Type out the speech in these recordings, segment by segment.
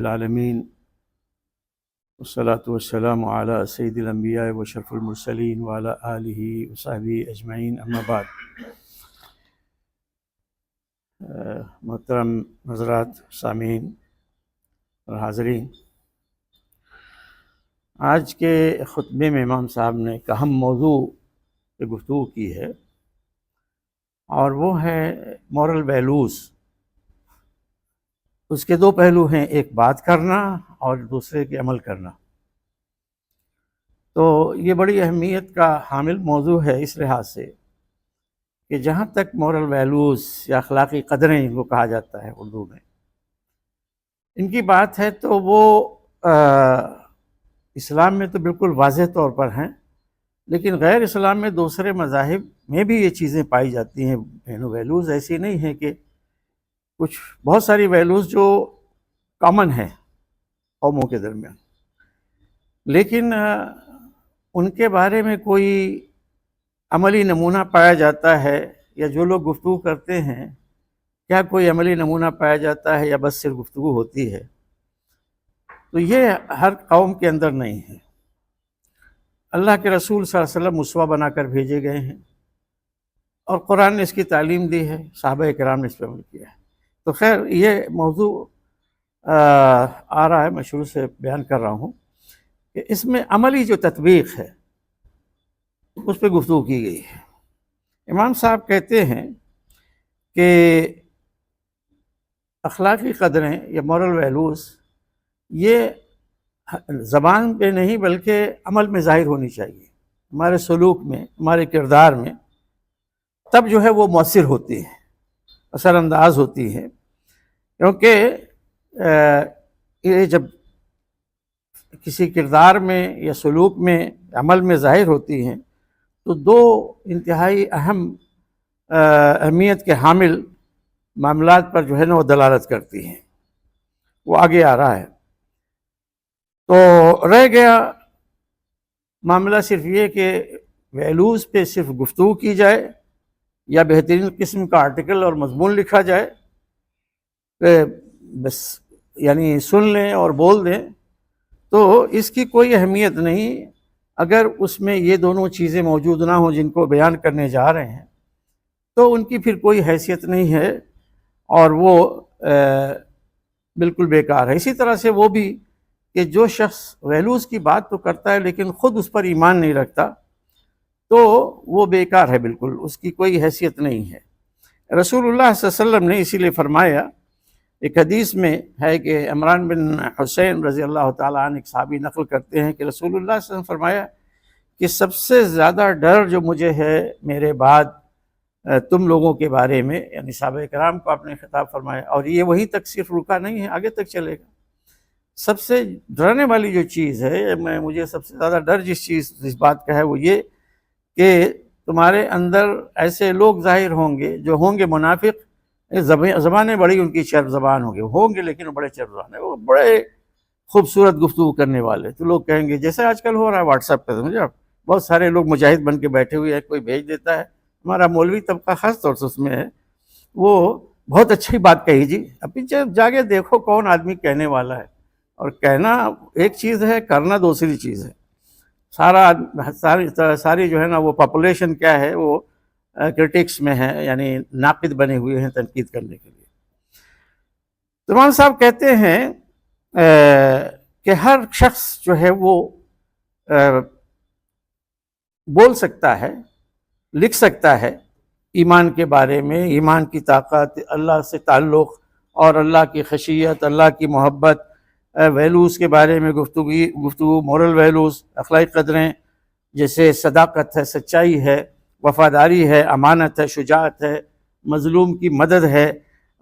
العالمین والصلاة والسلام علی سید الانبیاء و شرف المرسلین وعلی آلہ وصحبہ اجمعین، اما بعد۔ محترم حضرات، سامعین اور حاضرین، آج کے خطبے میں امام صاحب نے ایک اہم موضوع پہ گفتگو کی ہے، اور وہ ہے مورل ویلیوز۔ اس کے دو پہلو ہیں، ایک بات کرنا اور دوسرے کے عمل کرنا۔ تو یہ بڑی اہمیت کا حامل موضوع ہے اس لحاظ سے کہ جہاں تک مورل ویلیوز یا اخلاقی قدریں ان کو کہا جاتا ہے اردو میں، ان کی بات ہے تو وہ اسلام میں تو بالکل واضح طور پر ہیں، لیکن غیر اسلام میں دوسرے مذاہب میں بھی یہ چیزیں پائی جاتی ہیں۔ ویلیوز ایسی نہیں ہیں کہ کچھ بہت ساری ویلیوز جو کامن ہیں قوموں کے درمیان، لیکن ان کے بارے میں کوئی عملی نمونہ پایا جاتا ہے، یا جو لوگ گفتگو کرتے ہیں کیا کوئی عملی نمونہ پایا جاتا ہے یا بس صرف گفتگو ہوتی ہے؟ تو یہ ہر قوم کے اندر نہیں ہے۔ اللہ کے رسول صلی اللہ علیہ وسلم اسوہ بنا کر بھیجے گئے ہیں، اور قرآن نے اس کی تعلیم دی ہے، صحابہ کرام نے اس پہ عمل کیا ہے۔ تو خیر، یہ موضوع آ رہا ہے، میں شروع سے بیان کر رہا ہوں کہ اس میں عملی جو تطبیق ہے اس پہ گفتگو کی گئی ہے۔ امام صاحب کہتے ہیں کہ اخلاقی قدریں یا مورل ویلیوز یہ زبان پہ نہیں بلکہ عمل میں ظاہر ہونی چاہیے، ہمارے سلوک میں، ہمارے کردار میں، تب جو ہے وہ مؤثر ہوتی ہے، اثر انداز ہوتی ہے۔ کیونکہ یہ جب کسی کردار میں یا سلوک میں، عمل میں ظاہر ہوتی ہیں تو دو انتہائی اہمیت کے حامل معاملات پر جو ہے نا وہ دلالت کرتی ہیں۔ وہ آگے آ رہا ہے۔ تو رہ گیا معاملہ صرف یہ کہ ویلیوز پہ صرف گفتگو کی جائے یا بہترین قسم کا آرٹیکل اور مضمون لکھا جائے، بس یعنی سن لیں اور بول دیں، تو اس کی کوئی اہمیت نہیں اگر اس میں یہ دونوں چیزیں موجود نہ ہوں جن کو بیان کرنے جا رہے ہیں، تو ان کی پھر کوئی حیثیت نہیں ہے اور وہ بالکل بیکار ہے۔ اسی طرح سے وہ بھی کہ جو شخص ویلیوز کی بات تو کرتا ہے لیکن خود اس پر ایمان نہیں رکھتا، تو وہ بیکار ہے، بالکل اس کی کوئی حیثیت نہیں ہے۔ رسول اللہ صلی اللہ علیہ وسلم نے اسی لیے فرمایا، ایک حدیث میں ہے کہ عمران بن حسین رضی اللہ تعالیٰ عنہ ایک صحابی نقل کرتے ہیں کہ رسول اللہ صلی اللہ علیہ وسلم فرمایا کہ سب سے زیادہ ڈر جو مجھے ہے میرے بعد تم لوگوں کے بارے میں، یعنی صحابہ کرام کو آپ نے خطاب فرمایا، اور یہ وہیں تک صرف رکا نہیں ہے، آگے تک چلے گا۔ سب سے ڈرنے والی جو چیز ہے، مجھے سب سے زیادہ ڈر جس بات کا ہے وہ یہ کہ تمہارے اندر ایسے لوگ ظاہر ہوں گے جو ہوں گے منافق، زبانیں بڑی ان کی چرب زبان ہوں گے لیکن وہ بڑے چرب زبان ہیں، وہ بڑے خوبصورت گفتگو کرنے والے۔ تو لوگ کہیں گے، جیسے آج کل ہو رہا ہے واٹس ایپ پہ، سمجھے آپ، بہت سارے لوگ مجاہد بن کے بیٹھے ہوئے ہیں، کوئی بھیج دیتا ہے، ہمارا مولوی طبقہ خاص طور سے اس میں ہے، وہ بہت اچھی بات کہی جی، اب پیچھے جاگے دیکھو کون آدمی کہنے والا ہے، اور کہنا ایک چیز ہے، کرنا دوسری چیز ہے۔ ساری جو ہے نا وہ پاپولیشن کیا ہے، وہ کرٹکس میں ہے، یعنی ناقد بنے ہوئے ہیں تنقید کرنے کے لیے۔ امام صاحب کہتے ہیں کہ ہر شخص جو ہے وہ بول سکتا ہے، لکھ سکتا ہے ایمان کے بارے میں، ایمان کی طاقت، اللہ سے تعلق اور اللہ کی خشیت، اللہ کی محبت، ویلیوز کے بارے میں گفتگو، مورل ویلیوز، اخلاقی قدریں جیسے صداقت ہے، سچائی ہے، وفاداری ہے، امانت ہے، شجاعت ہے، مظلوم کی مدد ہے،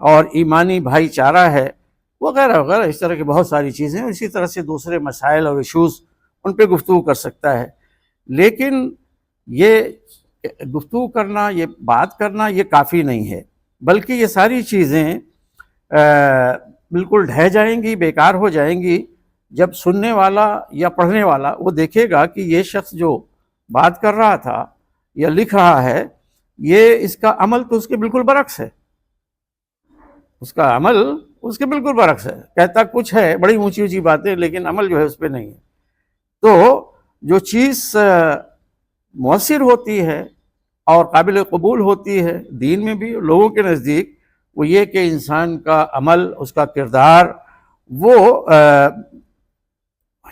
اور ایمانی بھائی چارہ ہے، وغیرہ وغیرہ، اس طرح کی بہت ساری چیزیں۔ اسی طرح سے دوسرے مسائل اور ایشوز ان پہ گفتگو کر سکتا ہے، لیکن یہ گفتگو کرنا، یہ بات کرنا، یہ کافی نہیں ہے، بلکہ یہ ساری چیزیں بالکل ڈھہ جائیں گی، بیکار ہو جائیں گی جب سننے والا یا پڑھنے والا وہ دیکھے گا کہ یہ شخص جو بات کر رہا تھا یا لکھ رہا ہے، یہ اس کا عمل تو اس کے بالکل برعکس ہے۔ اس کا عمل اس کے بالکل برعکس ہے، کہتا کچھ ہے بڑی اونچی اونچی باتیں، لیکن عمل جو ہے اس پہ نہیں ہے۔ تو جو چیز مؤثر ہوتی ہے اور قابل قبول ہوتی ہے دین میں بھی لوگوں کے نزدیک، وہ یہ کہ انسان کا عمل، اس کا کردار، وہ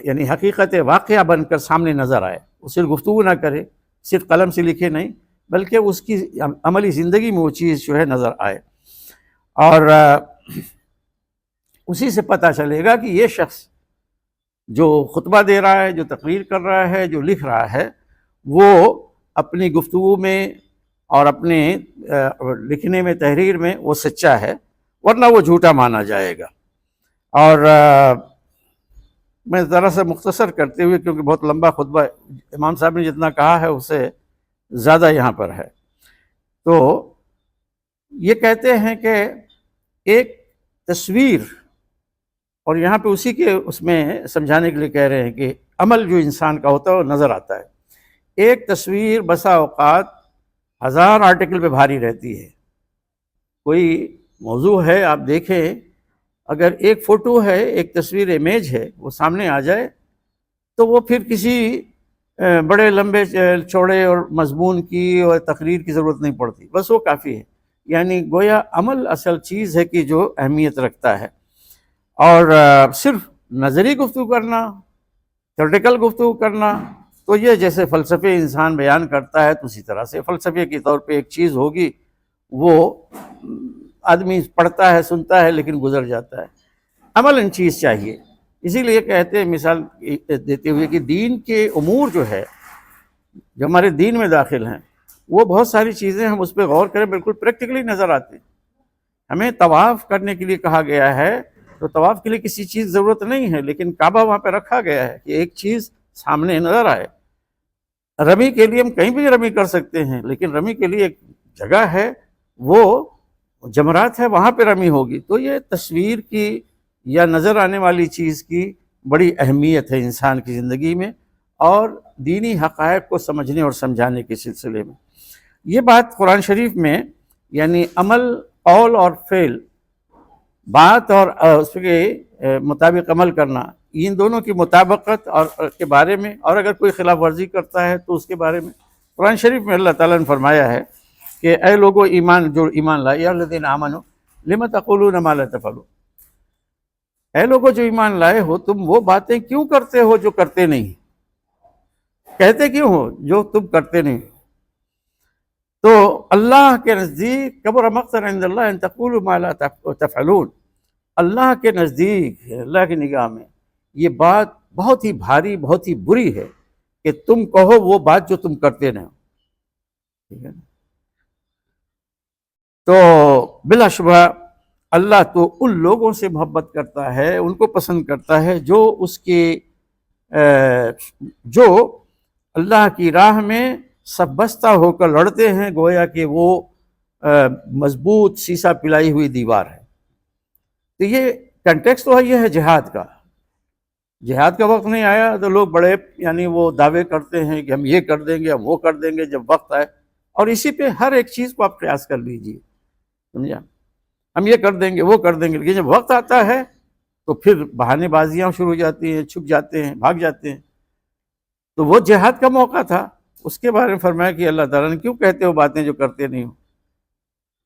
یعنی حقیقت واقعہ بن کر سامنے نظر آئے، وہ صرف گفتگو نہ کرے، صرف قلم سے لکھے نہیں، بلکہ اس کی عملی زندگی میں وہ چیز جو ہے نظر آئے، اور اسی سے پتہ چلے گا کہ یہ شخص جو خطبہ دے رہا ہے، جو تقریر کر رہا ہے، جو لکھ رہا ہے، وہ اپنی گفتگو میں اور اپنے لکھنے میں، تحریر میں وہ سچا ہے، ورنہ وہ جھوٹا مانا جائے گا۔ اور میں ذرا سا مختصر کرتے ہوئے، کیونکہ بہت لمبا خطبہ امام صاحب نے جتنا کہا ہے اس سے زیادہ یہاں پر ہے، تو یہ کہتے ہیں کہ ایک تصویر، اور یہاں پہ اسی کے اس میں سمجھانے کے لیے کہہ رہے ہیں کہ عمل جو انسان کا ہوتا ہے وہ نظر آتا ہے۔ ایک تصویر بسا اوقات 1000 آرٹیکل پہ بھاری رہتی ہے۔ کوئی موضوع ہے، آپ دیکھیں، اگر ایک فوٹو ہے، ایک تصویر، امیج ہے، وہ سامنے آ جائے تو وہ پھر کسی بڑے لمبے چوڑے اور مضمون کی اور تقریر کی ضرورت نہیں پڑتی، بس وہ کافی ہے۔ یعنی گویا عمل اصل چیز ہے کہ جو اہمیت رکھتا ہے، اور صرف نظری گفتگو کرنا، تھیوریٹیکل گفتگو کرنا، تو یہ جیسے فلسفے انسان بیان کرتا ہے تو اسی طرح سے فلسفے کے طور پہ ایک چیز ہوگی، وہ آدمی پڑھتا ہے، سنتا ہے، لیکن گزر جاتا ہے۔ عملاً چیز چاہیے۔ اسی لیے کہتے ہیں، مثال دیتے ہوئے، کہ دین کے امور جو ہے، جو ہمارے دین میں داخل ہیں، وہ بہت ساری چیزیں ہم اس پہ غور کریں بالکل پریکٹیکلی نظر آتے ہیں۔ ہمیں طواف کرنے کے لیے کہا گیا ہے، تو طواف کے لیے کسی چیز ضرورت نہیں ہے، لیکن کعبہ وہاں پہ رکھا گیا ہے کہ ایک چیز سامنے نظر آئے۔ رمی کے لیے ہم کہیں بھی رمی کر سکتے ہیں، لیکن رمی کے لیے ایک جگہ ہے، وہ جمرات ہے، وہاں پہ رمی ہوگی۔ تو یہ تصویر کی یا نظر آنے والی چیز کی بڑی اہمیت ہے انسان کی زندگی میں، اور دینی حقائق کو سمجھنے اور سمجھانے کے سلسلے میں۔ یہ بات قرآن شریف میں، یعنی عمل، قول اور فعل، بات اور اس کے مطابق عمل کرنا، ان دونوں کی مطابقت اور کے بارے میں، اور اگر کوئی خلاف ورزی کرتا ہے تو اس کے بارے میں قرآن شریف میں اللہ تعالیٰ نے فرمایا ہے کہ اے لوگو جو ایمان لائے، یا الذین آمنوا لم تقولون ما لا تفعلون، اے لوگو جو ایمان لائے ہو، تم وہ باتیں کیوں کرتے ہو جو کرتے نہیں، کہتے کیوں ہو جو تم کرتے نہیں۔ تو اللہ کے نزدیک کبر مقتا عند اللہ ان تقولوا ما لا تفعلون، اللہ کے نزدیک، اللہ کی نگاہ میں یہ بات بہت ہی بھاری، بہت ہی بری ہے کہ تم کہو وہ بات جو تم کرتے نہ ہو، ٹھیک ہے۔ تو بلا شبہ اللہ تو ان لوگوں سے محبت کرتا ہے، ان کو پسند کرتا ہے جو اس کے جو اللہ کی راہ میں سب بستہ ہو کر لڑتے ہیں، گویا کہ وہ مضبوط سیسا پلائی ہوئی دیوار ہے۔ تو یہ کنٹیکس تو یہ ہے جہاد کا۔ جہاد کا وقت نہیں آیا تو لوگ بڑے یعنی وہ دعوے کرتے ہیں کہ ہم یہ کر دیں گے، ہم وہ کر دیں گے جب وقت آئے، اور اسی پہ ہر ایک چیز کو آپ قیاس کر لیجئے، سمجھا، ہم یہ کر دیں گے، وہ کر دیں گے، لیکن جب وقت آتا ہے تو پھر بہانے بازیاں شروع ہو جاتی ہیں، چھپ جاتے ہیں، بھاگ جاتے ہیں۔ تو وہ جہاد کا موقع تھا، اس کے بارے میں فرمایا کہ اللہ تعالیٰ نے کیوں کہتے ہو باتیں جو کرتے نہیں ہو۔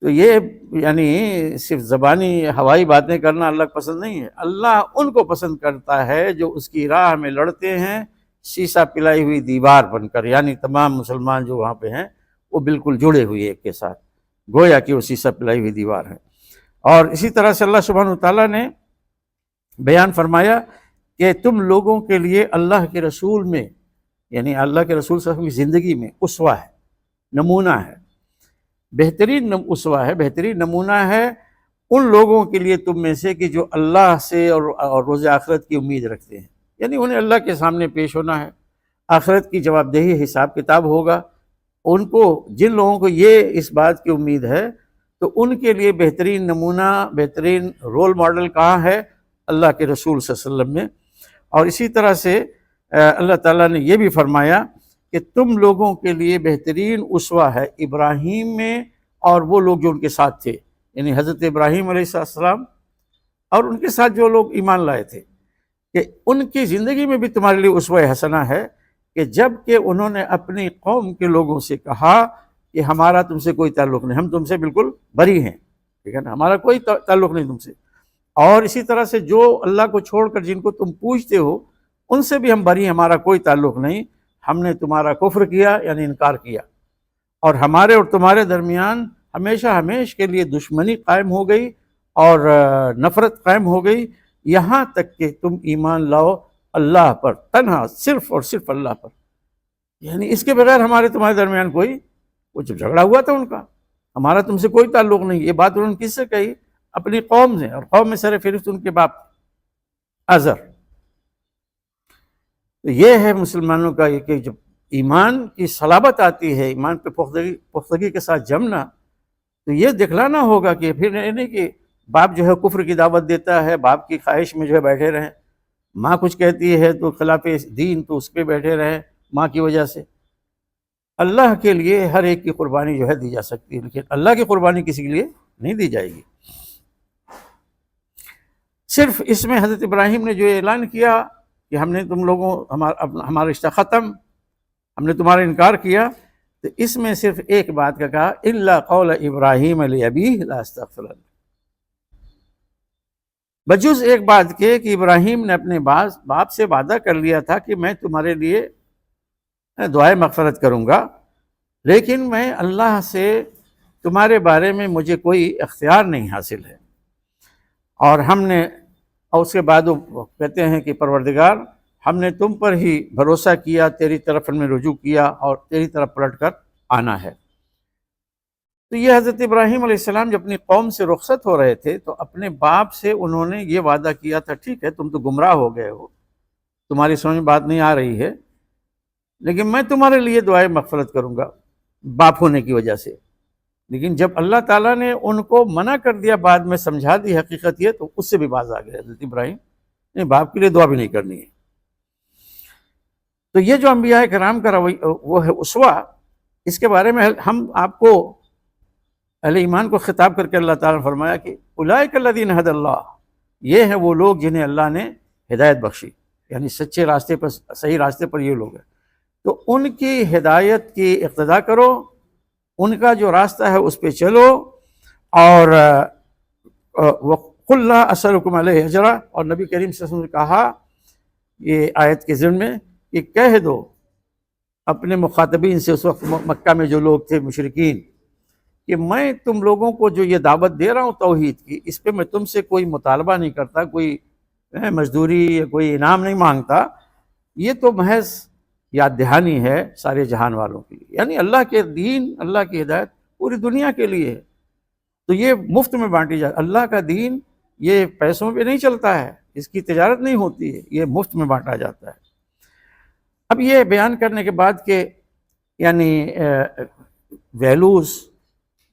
تو یہ یعنی صرف زبانی ہوائی باتیں کرنا اللہ کو پسند نہیں ہے۔ اللہ ان کو پسند کرتا ہے جو اس کی راہ میں لڑتے ہیں سیسا پلائی ہوئی دیوار بن کر، یعنی تمام مسلمان جو وہاں پہ ہیں وہ بالکل جڑے ہوئے ایک کے ساتھ، گویا کہ وہ سیسا پلائی ہوئی دیوار ہے۔ اور اسی طرح سے اللہ سبحانہ وتعالیٰ نے بیان فرمایا کہ تم لوگوں کے لیے اللہ کے رسول میں، یعنی اللہ کے رسول صلی اللہ علیہ وسلم کی زندگی میں اسوہ ہے، نمونہ ہے، بہترین اسوہ ہے، بہترین نمونہ ہے ان لوگوں کے لیے تم میں سے کہ جو اللہ سے اور روز آخرت کی امید رکھتے ہیں، یعنی انہیں اللہ کے سامنے پیش ہونا ہے، آخرت کی جواب دہی، حساب کتاب ہوگا۔ ان کو، جن لوگوں کو یہ اس بات کی امید ہے، تو ان کے لیے بہترین نمونہ، بہترین رول ماڈل کہاں ہے؟ اللہ کے رسول صلی اللہ علیہ وسلم میں۔ اور اسی طرح سے اللہ تعالیٰ نے یہ بھی فرمایا کہ تم لوگوں کے لیے بہترین اسوہ ہے ابراہیم میں اور وہ لوگ جو ان کے ساتھ تھے، یعنی حضرت ابراہیم علیہ السلام اور ان کے ساتھ جو لوگ ایمان لائے تھے، کہ ان کی زندگی میں بھی تمہارے لیے اسوہ حسنہ ہے، کہ جب کہ انہوں نے اپنی قوم کے لوگوں سے کہا کہ ہمارا تم سے کوئی تعلق نہیں، ہم تم سے بالکل بری ہیں، ٹھیک ہے نا، ہمارا کوئی تعلق نہیں تم سے، اور اسی طرح سے جو اللہ کو چھوڑ کر جن کو تم پوجتے ہو ان سے بھی ہم بری ہیں، ہمارا کوئی تعلق نہیں، ہم نے تمہارا کفر کیا یعنی انکار کیا، اور ہمارے اور تمہارے درمیان ہمیشہ ہمیش کے لیے دشمنی قائم ہو گئی اور نفرت قائم ہو گئی، یہاں تک کہ تم ایمان لاؤ اللہ پر، تنہا صرف اور صرف اللہ پر، یعنی اس کے بغیر ہمارے تمہارے درمیان کوئی جب جھگڑا ہوا تھا ان کا، ہمارا تم سے کوئی تعلق نہیں۔ یہ بات انہوں نے کس سے کہی؟ اپنی قوم سے، اور قوم میں سر فہرست ان کے باپ اذر۔ تو یہ ہے مسلمانوں کا یہ کہ جب ایمان کی صلابت آتی ہے، ایمان پہ پختگی کے ساتھ جمنا، تو یہ دکھلانا ہوگا کہ پھر نہیں کہ باپ جو ہے کفر کی دعوت دیتا ہے، باپ کی خواہش میں جو ہے بیٹھے رہیں، ماں کچھ کہتی ہے تو خلاف دین تو اس پہ بیٹھے رہیں ماں کی وجہ سے۔ اللہ کے لیے ہر ایک کی قربانی جو ہے دی جا سکتی ہے، لیکن اللہ کی قربانی کسی کے لیے نہیں دی جائے گی۔ صرف اس میں حضرت ابراہیم نے جو اعلان کیا کہ ہم نے تم لوگوں ہمارا رشتہ ختم، ہم نے تمہارا انکار کیا، تو اس میں صرف ایک بات کا کہا الا قول ابراہیم لابیہ لاستغفرن، بجز ایک بات کے کہ ابراہیم نے اپنے باپ سے وعدہ کر لیا تھا کہ میں تمہارے لیے دعائے مغفرت کروں گا، لیکن میں اللہ سے تمہارے بارے میں مجھے کوئی اختیار نہیں حاصل ہے، اور ہم نے، اور اس کے بعد وہ کہتے ہیں کہ پروردگار ہم نے تم پر ہی بھروسہ کیا، تیری طرف ہم نے رجوع کیا اور تیری طرف پلٹ کر آنا ہے۔ تو یہ حضرت ابراہیم علیہ السلام جب اپنی قوم سے رخصت ہو رہے تھے تو اپنے باپ سے انہوں نے یہ وعدہ کیا تھا، ٹھیک ہے تم تو گمراہ ہو گئے ہو، تمہاری سمجھ میں بات نہیں آ رہی ہے، لیکن میں تمہارے لیے دعائے مغفرت کروں گا باپ ہونے کی وجہ سے۔ لیکن جب اللہ تعالیٰ نے ان کو منع کر دیا، بعد میں سمجھا دی حقیقت یہ، تو اس سے بھی باز آ گئے حضرت ابراہیم نے، باپ کے لیے دعا بھی نہیں کرنی ہے۔ تو یہ جو انبیاء کرام کا وہ ہے اسوہ، اس کے بارے میں ہم آپ کو اہل ایمان کو خطاب کر کے اللہ تعالیٰ نے فرمایا کہ اولئک الذین ھدی اللہ، یہ ہیں وہ لوگ جنہیں اللہ نے ہدایت بخشی، یعنی سچے راستے پر، صحیح راستے پر یہ لوگ ہیں، تو ان کی ہدایت کی اقتداء کرو، ان کا جو راستہ ہے اس پہ چلو، اور وَقُلْ لَا أَسْأَلُكُمْ عَلَيْهِ أَجْرًا، اور نبی کریم صلی اللہ علیہ وسلم نے کہا یہ آیت کے ضمن میں کہ کہہ دو اپنے مخاطبین سے، اس وقت مکہ میں جو لوگ تھے مشرکین، کہ میں تم لوگوں کو جو یہ دعوت دے رہا ہوں توحید کی، اس پہ میں تم سے کوئی مطالبہ نہیں کرتا، کوئی مزدوری یا کوئی انعام نہیں مانگتا، یہ تو محض یاد دہانی ہے سارے جہان والوں کے لیے، یعنی اللہ کے دین، اللہ کی ہدایت پوری دنیا کے لیے ہے، تو یہ مفت میں بانٹی جائے، اللہ کا دین یہ پیسوں پہ نہیں چلتا ہے، اس کی تجارت نہیں ہوتی ہے، یہ مفت میں بانٹا جاتا ہے۔ اب یہ بیان کرنے کے بعد کہ یعنی ویلوز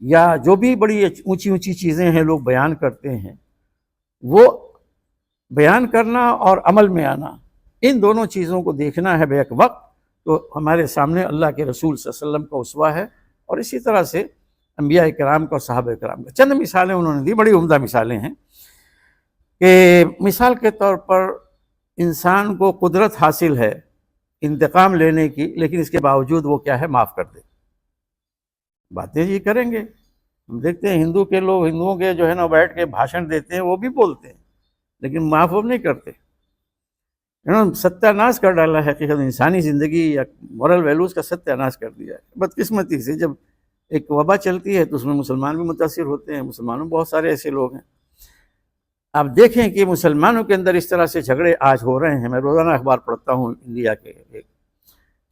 یا جو بھی بڑی اونچی اونچی چیزیں ہیں لوگ بیان کرتے ہیں، وہ بیان کرنا اور عمل میں آنا، ان دونوں چیزوں کو دیکھنا ہے بیک وقت، تو ہمارے سامنے اللہ کے رسول صلی اللہ علیہ وسلم کا اسوہ ہے، اور اسی طرح سے انبیاء کرام کا اور صحابہ کرام کا۔ چند مثالیں انہوں نے دی، بڑی عمدہ مثالیں ہیں، کہ مثال کے طور پر انسان کو قدرت حاصل ہے انتقام لینے کی، لیکن اس کے باوجود وہ کیا ہے، معاف کر دے، باتیں یہ کریں گے، ہم دیکھتے ہیں ہندوؤں کے جو ہے نا بیٹھ کے بھاشن دیتے ہیں، وہ بھی بولتے ہیں لیکن معاف وہ نہیں کرتے، ستیہ ناش کر ڈالا ہے حقیقت انسانی زندگی یا مورل ویلوز کا ستیہ ناش کر دیا ہے۔ بدقسمتی سے جب ایک وبا چلتی ہے تو اس میں مسلمان بھی متاثر ہوتے ہیں، مسلمانوں بہت سارے ایسے لوگ ہیں۔ آپ دیکھیں کہ مسلمانوں کے اندر اس طرح سے جھگڑے آج ہو رہے ہیں، میں روزانہ اخبار پڑھتا ہوں انڈیا کے،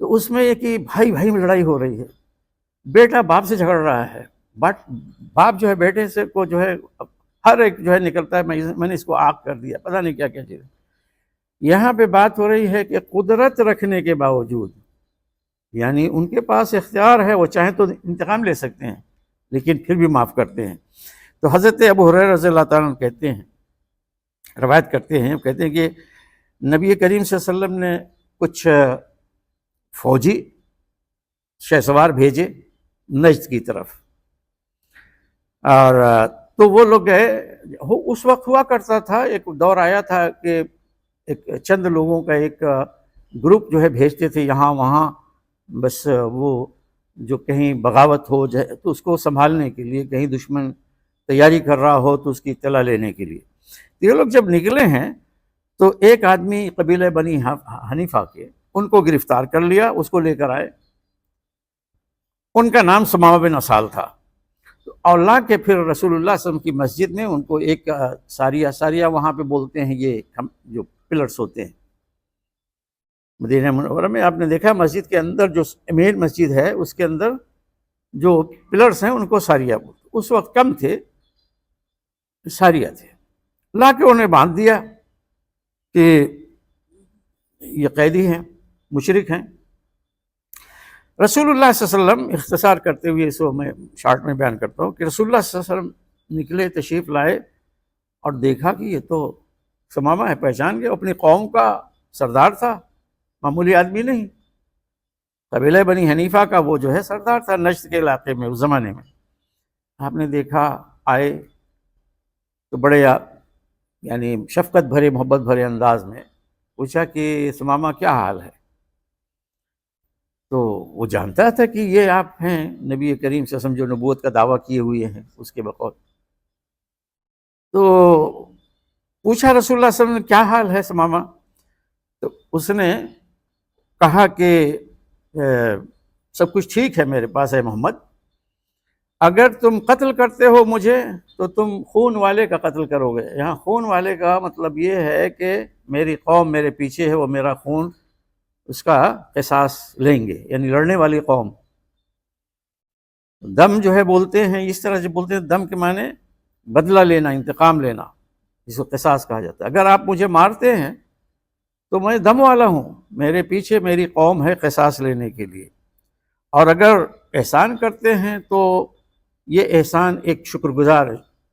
تو اس میں یہ کہ بھائی بھائی میں لڑائی ہو رہی ہے، بیٹا باپ سے جھگڑ رہا ہے، باپ جو ہے بیٹے سے کو جو ہے ہر ایک جو ہے نکلتا ہے میں نے اس کو آگ کر دیا، پتہ نہیں کیا کیا چیز۔ یہاں پہ بات ہو رہی ہے کہ قدرت رکھنے کے باوجود، یعنی ان کے پاس اختیار ہے، وہ چاہیں تو انتقام لے سکتے ہیں لیکن پھر بھی معاف کرتے ہیں۔ تو حضرت ابو ہریرہ رضی اللہ تعالیٰ عنہ کہتے ہیں، روایت کرتے ہیں، کہتے ہیں کہ نبی کریم صلی اللہ علیہ وسلم نے کچھ فوجی شہ سوار بھیجے نجد کی طرف، اور تو وہ لوگ گئے. اس وقت ہوا کرتا تھا، ایک دور آیا تھا کہ ایک چند لوگوں کا ایک گروپ جو ہے بھیجتے تھے یہاں وہاں، بس وہ جو کہیں بغاوت ہو جائے تو اس کو سنبھالنے کے لیے، کہیں دشمن تیاری کر رہا ہو تو اس کی اطلاع لینے کے لیے. یہ لوگ جب نکلے ہیں تو ایک آدمی قبیلہ بنی حنیفہ کے ان کو گرفتار کر لیا، اس کو لے کر آئے. ان کا نام ثمامہ بن اسال تھا. اور لا کے پھر رسول اللہ صلی اللہ علیہ وسلم کی مسجد میں ان کو ایک ساریہ وہاں پہ بولتے ہیں، یہ جو پلرز ہوتے ہیں مدینہ منورہ میں، آپ نے دیکھا مسجد کے اندر جو مین مسجد ہے اس کے اندر جو پلرز ہیں ان کو ساریہ بولتے. اس وقت کم تھے، ساریہ تھے. لا کے انہیں باندھ دیا کہ یہ قیدی ہیں، مشرک ہیں. رسول اللہ صلی اللہ علیہ وسلم، اختصار کرتے ہوئے اس کو میں شارٹ میں بیان کرتا ہوں، کہ رسول اللہ صلی اللہ علیہ وسلم نکلے، تشریف لائے اور دیکھا کہ یہ تو ثمامہ ہے. پہچان گئے، اپنی قوم کا سردار تھا، معمولی آدمی نہیں. قبیلہ بنی حنیفہ کا وہ جو ہے سردار تھا نجد کے علاقے میں اس زمانے میں. آپ نے دیکھا آئے تو بڑے یعنی شفقت بھرے محبت بھرے انداز میں پوچھا کہ ثمامہ کیا حال ہے. تو وہ جانتا تھا کہ یہ آپ ہیں نبی کریم صلی اللہ علیہ وسلم جو نبوت کا دعویٰ کیے ہوئے ہیں اس کے بقول. تو پوچھا رسول اللہ صلی اللہ علیہ وسلم کیا حال ہے ثمامہ. تو اس نے کہا کہ سب کچھ ٹھیک ہے میرے پاس ہے محمد، اگر تم قتل کرتے ہو مجھے تو تم خون والے کا قتل کرو گے. یہاں خون والے کا مطلب یہ ہے کہ میری قوم میرے پیچھے ہے، وہ میرا خون اس کا قصاص لیں گے، یعنی لڑنے والی قوم. دم جو ہے بولتے ہیں اس طرح سے بولتے ہیں، دم کے معنی بدلہ لینا، انتقام لینا، جس کو قصاص کہا جاتا ہے. اگر آپ مجھے مارتے ہیں تو میں دم والا ہوں، میرے پیچھے میری قوم ہے قصاص لینے کے لیے. اور اگر احسان کرتے ہیں تو یہ احسان ایک شکر گزار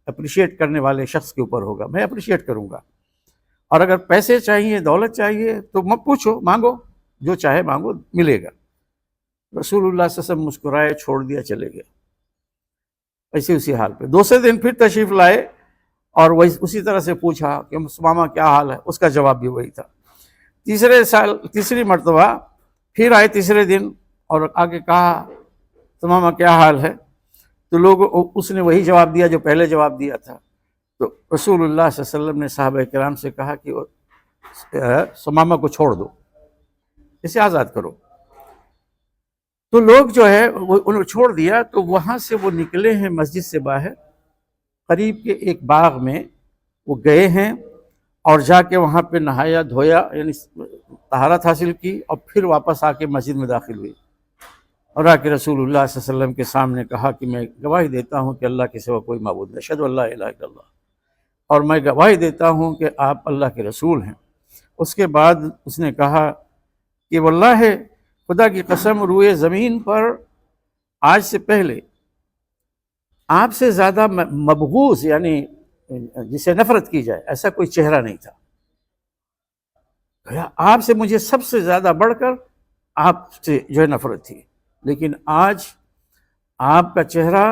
اپریشیٹ کرنے والے شخص کے اوپر ہوگا، میں اپریشیٹ کروں گا. اور اگر پیسے چاہیے، دولت چاہیے تو مت پوچھو، مانگو، جو چاہے مانگو، ملے گا. رسول اللہ صلی اللہ علیہ وسلم مسکرائے، چھوڑ دیا، چلے گئے. ایسے اسی حال پہ دوسرے دن پھر تشریف لائے اور وہی اسی طرح سے پوچھا کہ ثمامہ کیا حال ہے. اس کا جواب بھی وہی تھا. تیسری مرتبہ پھر آئے تیسرے دن اور آگے کہا ثمامہ کیا حال ہے. تو اس نے وہی جواب دیا جو پہلے جواب دیا تھا. تو رسول اللہ صلی اللہ علیہ وسلم نے صحابہ کرام سے کہا کہ ثمامہ کو چھوڑ دو، اسے آزاد کرو. تو لوگ جو ہے انہوں چھوڑ دیا. تو وہاں سے وہ نکلے ہیں مسجد سے باہر، قریب کے ایک باغ میں وہ گئے ہیں اور جا کے وہاں پہ نہایا دھویا، یعنی طہارت حاصل کی، اور پھر واپس آ کے مسجد میں داخل ہوئی اور آ کے رسول اللہ صلی اللہ علیہ وسلم کے سامنے کہا کہ میں گواہی دیتا ہوں کہ اللہ کے سوا کوئی معبود نہیں، اشہد ان لا الہ الا اللہ، اور میں گواہی دیتا ہوں کہ آپ اللہ کے رسول ہیں. اس کے بعد اس نے کہا کہ واللہ خدا کی قسم روئے زمین پر آج سے پہلے آپ سے زیادہ مبغوض، یعنی جسے نفرت کی جائے، ایسا کوئی چہرہ نہیں تھا. آپ سے مجھے سب سے زیادہ بڑھ کر آپ سے جو ہے نفرت تھی، لیکن آج آپ کا چہرہ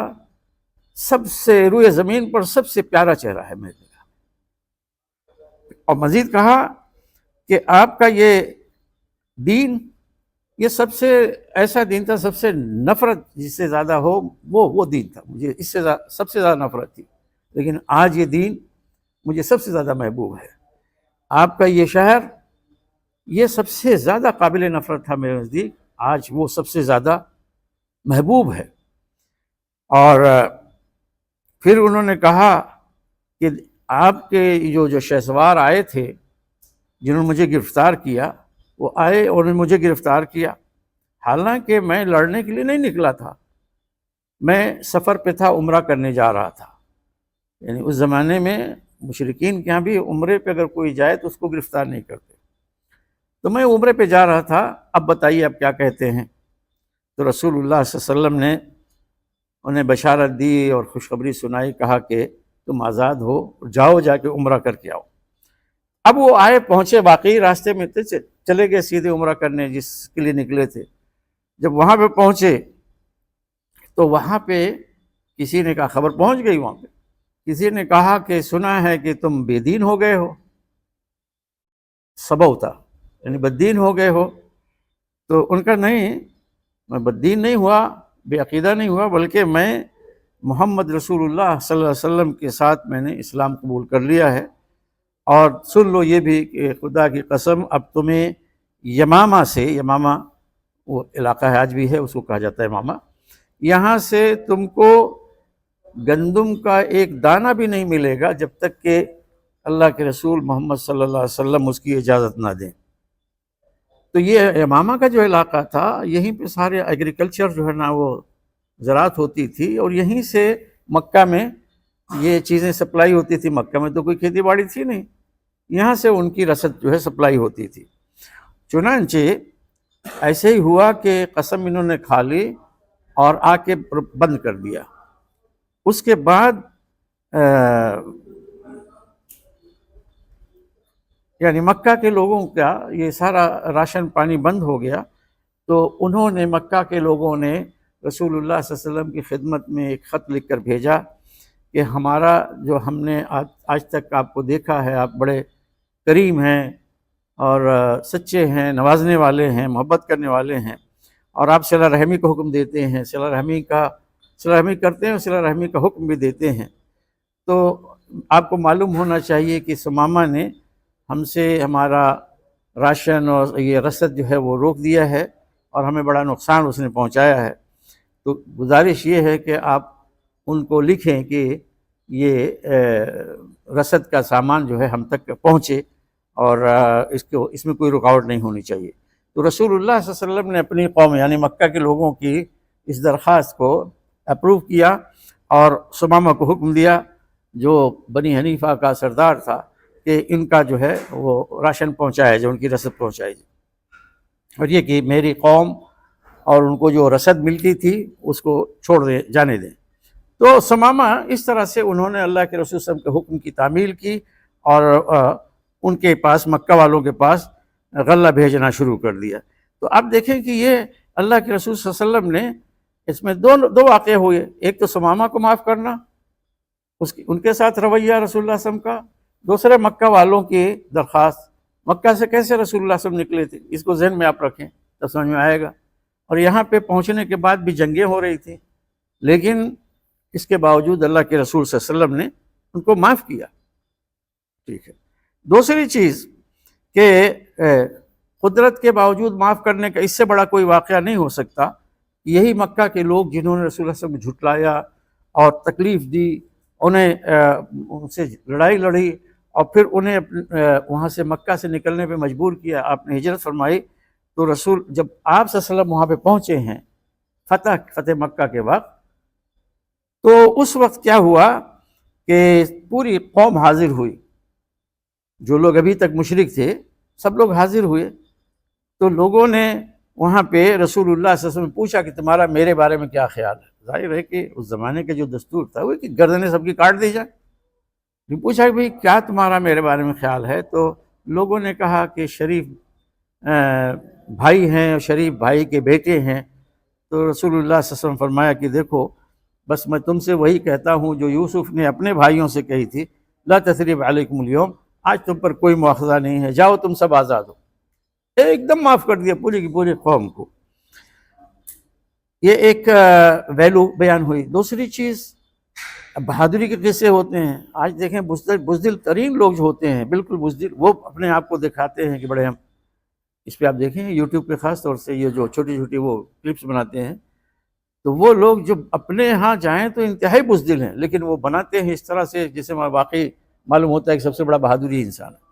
سب سے روئے زمین پر سب سے پیارا چہرہ ہے میرے لیے. اور مزید کہا کہ آپ کا یہ دین، یہ سب سے ایسا دین تھا، سب سے نفرت جس سے زیادہ ہو وہ دین تھا، مجھے اس سے سب سے زیادہ نفرت تھی، لیکن آج یہ دین مجھے سب سے زیادہ محبوب ہے. آپ کا یہ شہر یہ سب سے زیادہ قابل نفرت تھا میرے نزدیک، آج وہ سب سے زیادہ محبوب ہے. اور پھر انہوں نے کہا کہ آپ کے جو شہسوار آئے تھے جنہوں نے مجھے گرفتار کیا، وہ آئے اور انہوں نے مجھے گرفتار کیا، حالانکہ میں لڑنے کے لیے نہیں نکلا تھا، میں سفر پہ تھا، عمرہ کرنے جا رہا تھا. یعنی اس زمانے میں مشرکین کے ہاں بھی عمرے پہ اگر کوئی جائے تو اس کو گرفتار نہیں کرتے. تو میں عمرے پہ جا رہا تھا، اب بتائیے آپ کیا کہتے ہیں. تو رسول اللہ صلی اللہ علیہ وسلم نے انہیں بشارت دی اور خوشخبری سنائی، کہا کہ تم آزاد ہو، جاؤ جا کے عمرہ کر کے آؤ. اب وہ آئے، پہنچے، واقعی راستے میں تھے، چلے گئے سیدھے عمرہ کرنے جس کے لیے نکلے تھے. جب وہاں پہ پہنچے تو وہاں پہ کسی نے کہا، خبر پہنچ گئی وہاں پہ، کسی نے کہا کہ سنا ہے کہ تم بے دین ہو گئے ہو، سبوتا یعنی بددین ہو گئے ہو. تو ان کا نہیں، میں بددین نہیں ہوا، بے عقیدہ نہیں ہوا، بلکہ میں محمد رسول اللہ صلی اللہ علیہ وسلم کے ساتھ میں نے اسلام قبول کر لیا ہے. اور سن لو یہ بھی کہ خدا کی قسم اب تمہیں یمامہ سے، یمامہ وہ علاقہ ہے آج بھی ہے، اس کو کہا جاتا ہے یمامہ، یہاں سے تم کو گندم کا ایک دانہ بھی نہیں ملے گا جب تک کہ اللہ کے رسول محمد صلی اللہ علیہ وسلم اس کی اجازت نہ دیں. تو یہ یمامہ کا جو علاقہ تھا، یہیں پہ سارے ایگریکلچر جو ہے نا وہ زراعت ہوتی تھی، اور یہیں سے مکہ میں یہ چیزیں سپلائی ہوتی تھی. مکہ میں تو کوئی کھیتی باڑی تھی نہیں، یہاں سے ان کی رسد جو ہے سپلائی ہوتی تھی. چنانچہ ایسے ہی ہوا کہ قسم انہوں نے کھا لی اور آ کے بند کر دیا. اس کے بعد یعنی مکہ کے لوگوں کا یہ سارا راشن پانی بند ہو گیا. تو انہوں نے، مکہ کے لوگوں نے رسول اللہ صلی اللہ علیہ وسلم کی خدمت میں ایک خط لکھ کر بھیجا کہ ہمارا جو ہم نے آج تک آپ کو دیکھا ہے، آپ بڑے کریم ہیں اور سچے ہیں، نوازنے والے ہیں، محبت کرنے والے ہیں، اور آپ صلہ رحمی کو حکم دیتے ہیں، صلہ رحمی کرتے ہیں اور صلہ رحمی کا حکم بھی دیتے ہیں. تو آپ کو معلوم ہونا چاہیے کہ ثمامہ نے ہم سے ہمارا راشن اور یہ رسد جو ہے وہ روک دیا ہے، اور ہمیں بڑا نقصان اس نے پہنچایا ہے. تو گزارش یہ ہے کہ آپ ان کو لکھیں کہ یہ رسد کا سامان جو ہے ہم تک پہنچے، اور اس میں کوئی رکاوٹ نہیں ہونی چاہیے. تو رسول اللہ صلی اللہ علیہ وسلم نے اپنی قوم یعنی مکہ کے لوگوں کی اس درخواست کو اپروو کیا، اور ثمامہ کو حکم دیا جو بنی حنیفہ کا سردار تھا کہ ان کا جو ہے وہ راشن پہنچایا جائے، ان کی رسد پہنچائی جائے، اور یہ کہ میری قوم اور ان کو جو رسد ملتی تھی اس کو چھوڑ جانے دیں. تو ثمامہ اس طرح سے انہوں نے اللہ کے رسول صلی اللہ علیہ وسلم کے حکم کی تعمیل کی، اور ان کے پاس، مکہ والوں کے پاس غلہ بھیجنا شروع کر دیا. تو آپ دیکھیں کہ یہ اللہ کے رسول صلی اللہ علیہ وسلم نے اس میں دو واقعے ہوئے. ایک تو ثمامہ کو معاف کرنا، ان کے ساتھ رویہ رسول اللہ صلی اللہ علیہ وسلم کا، دوسرے مکہ والوں کی درخواست. مکہ سے کیسے رسول اللہ صلی اللہ علیہ وسلم نکلے تھے، اس کو ذہن میں آپ رکھیں تو سمجھ میں آئے گا. اور یہاں پہ پہنچنے کے بعد بھی جنگیں ہو رہی تھیں، لیکن اس کے باوجود اللہ کے رسول صلی اللہ علیہ وسلم نے ان کو معاف کیا. ٹھیک ہے. دوسری چیز کہ قدرت کے باوجود معاف کرنے کا اس سے بڑا کوئی واقعہ نہیں ہو سکتا. یہی مکہ کے لوگ جنہوں نے رسول اللہ صلی اللہ علیہ وسلم کو جھٹلایا اور تکلیف دی، انہیں ان سے لڑائی لڑی، اور پھر انہیں وہاں سے مکہ سے نکلنے پہ مجبور کیا. آپ نے ہجرت فرمائی. تو رسول جب آپ صلی اللہ علیہ وسلم وہاں پہ پہنچے ہیں فتح مکہ کے وقت، تو اس وقت کیا ہوا کہ پوری قوم حاضر ہوئی. جو لوگ ابھی تک مشرک تھے سب لوگ حاضر ہوئے. تو لوگوں نے وہاں پہ رسول اللہ صلی اللہ علیہ وسلم پوچھا کہ تمہارا میرے بارے میں کیا خیال ہے. ظاہر ہے کہ اس زمانے کے جو دستور تھا وہ کہ گردنیں سب کی کاٹ دی جائیں. پوچھا کہ بھئی کیا تمہارا میرے بارے میں خیال ہے؟ تو لوگوں نے کہا کہ شریف بھائی ہیں، شریف بھائی کے بیٹے ہیں. تو رسول اللہ صلی اللہ علیہ وسلم فرمایا کہ دیکھو، بس میں تم سے وہی کہتا ہوں جو یوسف نے اپنے بھائیوں سے کہی تھی، لا تثریب علیکم اليوم، آج تم پر کوئی مواخذہ نہیں ہے، جاؤ تم سب آزاد ہو. ایک دم معاف کر دیا پوری کی پوری قوم کو. یہ ایک ویلو بیان ہوئی. دوسری چیز، بہادری کے قصے ہوتے ہیں. آج دیکھیں بزدل ترین لوگ جو ہوتے ہیں، بالکل بزدل، وہ اپنے آپ کو دکھاتے ہیں کہ بڑے ہم. اس پہ آپ دیکھیں یوٹیوب پہ خاص طور سے یہ جو چھوٹی چھوٹی وہ کلپس بناتے ہیں، تو وہ لوگ جو اپنے ہاں جائیں تو انتہائی بزدل ہیں، لیکن وہ بناتے ہیں اس طرح سے جسے واقعی معلوم ہوتا ہے کہ سب سے بڑا بہادری انسان ہے.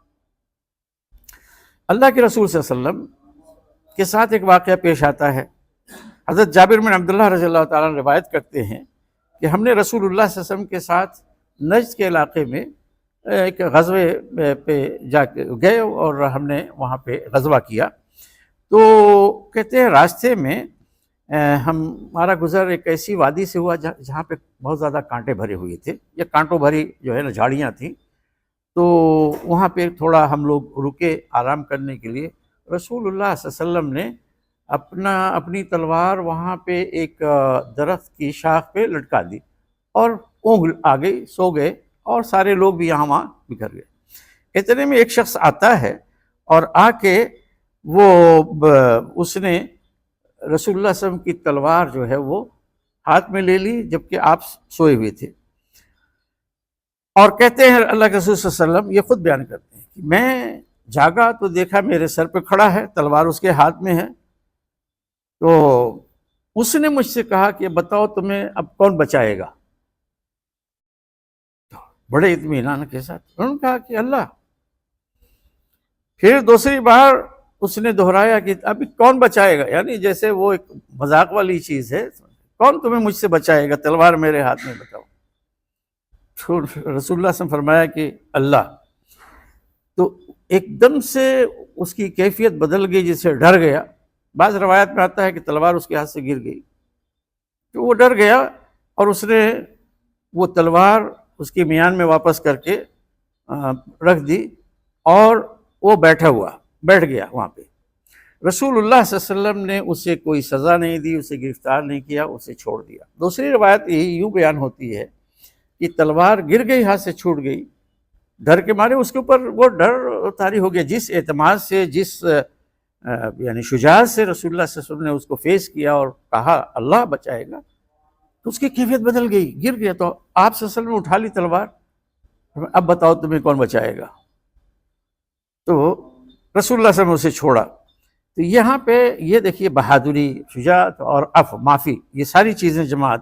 اللہ کے رسول صلی اللہ علیہ وسلم کے ساتھ ایک واقعہ پیش آتا ہے. حضرت جابر بن عبداللہ رضی اللہ تعالیٰ عنہ روایت کرتے ہیں کہ ہم نے رسول اللہ صلی اللہ علیہ وسلم کے ساتھ نجد کے علاقے میں ایک غزوے پہ جا کے گئے، اور ہم نے وہاں پہ غزوہ کیا. تو کہتے ہیں راستے میں ہمارا گزر ایک ایسی وادی سے ہوا جہاں پہ بہت زیادہ کانٹے بھرے ہوئے تھے، یا کانٹوں بھری جو ہے نا جھاڑیاں تھیں. تو وہاں پہ تھوڑا ہم لوگ رکے آرام کرنے کے لیے. رسول اللہ صلی اللہ علیہ وسلم نے اپنی تلوار وہاں پہ ایک درخت کی شاخ پہ لٹکا دی، اور اونگ آ گئی، سو گئے، اور سارے لوگ بھی یہاں وہاں بکھر گئے۔ اتنے میں ایک شخص آتا ہے اور آ کے وہ اس نے رسول اللہ صلی اللہ علیہ وسلم کی تلوار جو ہے وہ ہاتھ میں لے لی جبکہ آپ سوئے ہوئے تھے، اور کہتے ہیں اللہ کے رسول صلی اللہ علیہ وسلم یہ خود بیان کرتے ہیں کہ میں جاگا تو دیکھا میرے سر پہ کھڑا ہے، تلوار اس کے ہاتھ میں ہے، تو اس نے مجھ سے کہا کہ بتاؤ تمہیں اب کون بچائے گا؟ بڑے اطمینان کے ساتھ انہوں نے کہا کہ اللہ۔ پھر دوسری بار اس نے دہرایا کہ ابھی کون بچائے گا، یعنی جیسے وہ ایک مذاق والی چیز ہے، کون تمہیں مجھ سے بچائے گا، تلوار میرے ہاتھ میں، بتاؤ۔ تو رسول اللہ صلی اللہ علیہ وسلم فرمایا کہ اللہ۔ تو ایک دم سے اس کی کیفیت بدل گئی، جسے ڈر گیا۔ بعض روایت میں آتا ہے کہ تلوار اس کے ہاتھ سے گر گئی، تو وہ ڈر گیا اور اس نے وہ تلوار اس کی میان میں واپس کر کے رکھ دی، اور وہ بیٹھ گیا وہاں پہ۔ رسول اللہ صلی اللہ علیہ وسلم نے اسے کوئی سزا نہیں دی، اسے گرفتار نہیں کیا، اسے چھوڑ دیا۔ دوسری روایت یوں بیان ہوتی ہے کہ تلوار گر گئی، ہاتھ سے چھوٹ گئی، ڈر کے مارے اس کے اوپر وہ ڈر طاری ہو گیا، جس اعتماد سے، جس یعنی شجاعت سے رسول اللہ صلی اللہ علیہ وسلم نے اس کو فیس کیا اور کہا اللہ بچائے گا، تو اس کی کیفیت بدل گئی، گر گیا۔ تو آپ صلی اللہ علیہ وسلم نے اٹھا لی تلوار، اب بتاؤ تمہیں کون بچائے گا؟ تو رسول اللہ صلی اللہ علیہ وسلم نے اسے چھوڑا۔ تو یہاں پہ یہ دیکھیے بہادری، شجاعت اور عفو، معافی، یہ ساری چیزیں جمع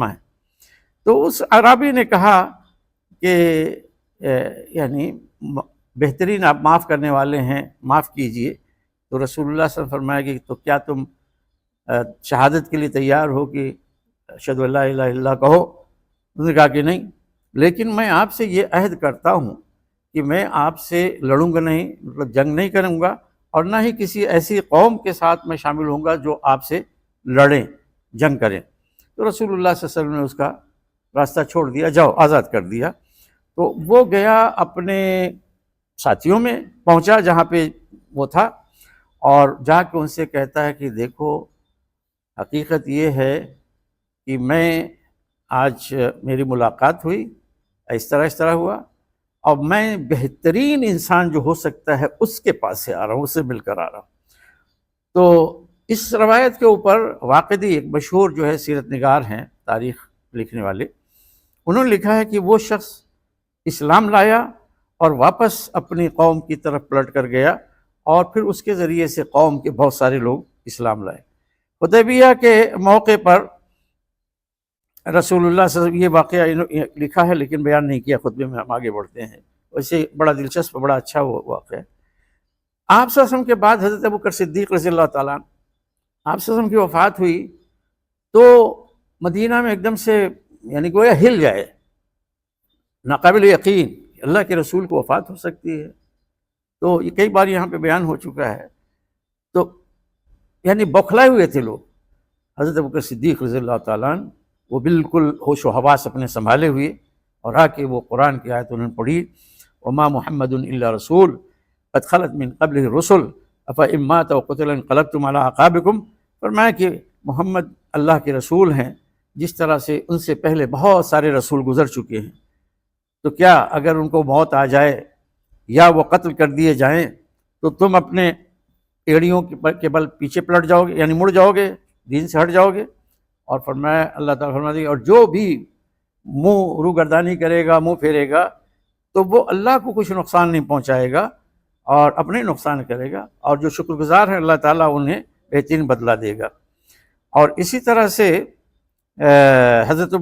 ہیں۔ تو اس اعرابی نے کہا کہ یعنی بہترین آپ معاف کرنے والے ہیں، معاف کیجئے۔ تو رسول اللہ صلی اللہ علیہ وسلم فرمایا کہ تو کیا تم شہادت کے لیے تیار ہو کہ اشہدو ان لا الہ الا اللہ کہو؟ انہوں نے کہا کہ نہیں، لیکن میں آپ سے یہ عہد کرتا ہوں کہ میں آپ سے لڑوں گا نہیں، مطلب جنگ نہیں کروں گا، اور نہ ہی کسی ایسی قوم کے ساتھ میں شامل ہوں گا جو آپ سے لڑیں، جنگ کریں۔ تو رسول اللہ صلی اللہ علیہ وسلم نے اس کا راستہ چھوڑ دیا، جاؤ، آزاد کر دیا۔ تو وہ گیا اپنے ساتھیوں میں پہنچا جہاں پہ وہ تھا، اور جا کے ان سے کہتا ہے کہ دیکھو حقیقت یہ ہے کہ میں آج میری ملاقات ہوئی، اس طرح ہوا، اور میں بہترین انسان جو ہو سکتا ہے اس کے پاس سے آ رہا ہوں، اس سے مل کر آ رہا ہوں۔ تو اس روایت کے اوپر واقعی ایک مشہور جو ہے سیرت نگار ہیں، تاریخ لکھنے والے، انہوں نے لکھا ہے کہ وہ شخص اسلام لایا اور واپس اپنی قوم کی طرف پلٹ کر گیا، اور پھر اس کے ذریعے سے قوم کے بہت سارے لوگ اسلام لائے۔ حدیبیہ کے موقع پر رسول اللہ صلی اللہ علیہ وسلم، یہ واقعہ لکھا ہے لیکن بیان نہیں کیا خطبے میں، ہم آگے بڑھتے ہیں۔ ویسے بڑا دلچسپ، بڑا اچھا وہ واقعہ ہے۔ آپ صلی اللہ علیہ وسلم کے بعد حضرت ابوبکر صدیق رضی اللہ تعالیٰ عنہ، آپ صلی اللہ علیہ وسلم کی وفات ہوئی تو مدینہ میں ایک دم سے یعنی گویا ہل گئے، ناقابل یقین اللہ کے رسول کو وفات ہو سکتی ہے۔ تو یہ کئی بار یہاں پہ بیان ہو چکا ہے، تو یعنی بوکھلائے ہوئے تھے لوگ۔ حضرت ابوبکر صدیق رضی اللہ تعالیٰ عنہ وہ بالکل ہوش و حواس اپنے سنبھالے ہوئے، اور آ کے وہ قرآن کی آیت انہوں نے پڑھی، وما محمد الا رسول قد خلت من قبلہ الرسل افإن مات وقتل انقلبتم علی اعقابکم۔ فرمایا کہ محمد اللہ کے رسول ہیں، جس طرح سے ان سے پہلے بہت سارے رسول گزر چکے ہیں، تو کیا اگر ان کو موت آ جائے یا وہ قتل کر دیے جائیں تو تم اپنے ایڑیوں کے بل پیچھے پلٹ جاؤ گے، یعنی مڑ جاؤ گے، دین سے ہٹ جاؤ گے؟ اور فرمایا اللہ تعالیٰ فرماتے ہیں اور جو بھی منہ روگردانی کرے گا، منہ پھیرے گا، تو وہ اللہ کو کچھ نقصان نہیں پہنچائے گا اور اپنے نقصان کرے گا، اور جو شکر گزار ہیں اللہ تعالیٰ انہیں بہترین بدلہ دے گا۔ اور اسی طرح سے حضرت